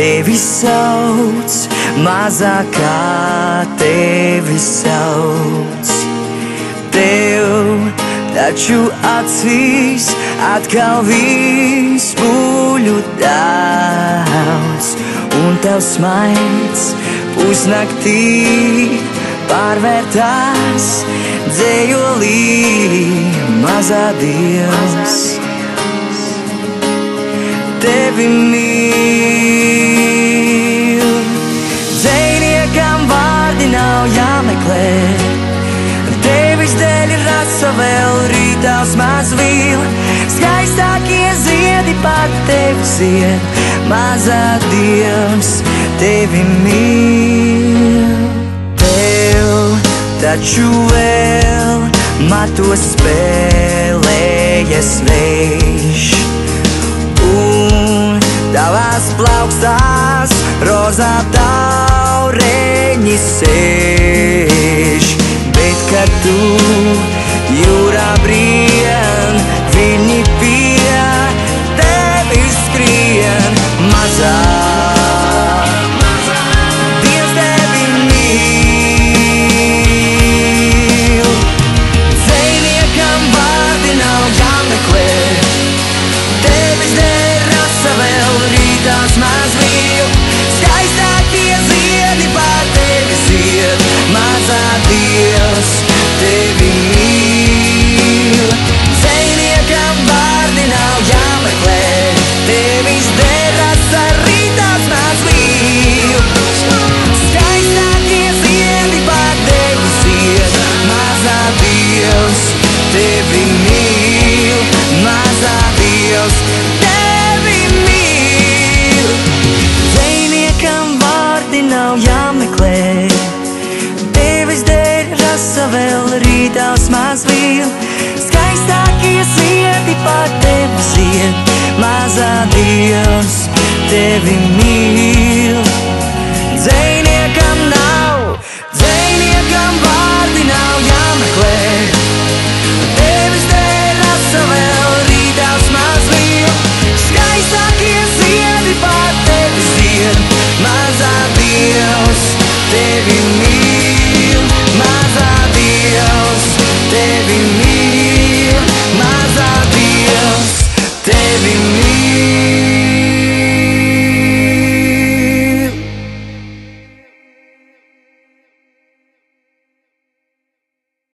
tevi sauc, mazākā tevi sauc. Tev taču acīs atkal viss buļu daudz, un tev smaids pusnaktī pārvērtās dzējolī, mazā Dievs. Tevi mīl, dzejniekam vārdi nav jāmeklē, tevis dēļ ir rasa vēl rītās mazvīl, skaistākie ziedi pat tevi zied, mazā Dievs tevi mīl. Tev taču vēl matos spēlējies vējš, un tavās plaukstās rozā taureņi sēž. Bet, kad tu jūrā brien, viņi pie tevis skrien, mazā Dievs tevi mīl. Dzejniekam vārdi nav jāmeklē, tevis dēļ rasa vēl rītās mazvīl, skaistākie ziedi pār tevi zied, mazā Dievs tevi mīl. Dzejniekam vārdi nav jāmeklē, tevis dēļ rasa rītās mazvīl, skaistākie ziedi pār tevi zied, mazā Dievs tevi mīl, mazā Dievs tevi mīl. Dzejniekam vārdi nav jāmeklē, tevis dēļ rasa vēl rītās mazvīl, skaistākie ziedi pār tevi zied, mazā Dievs tevi mīl.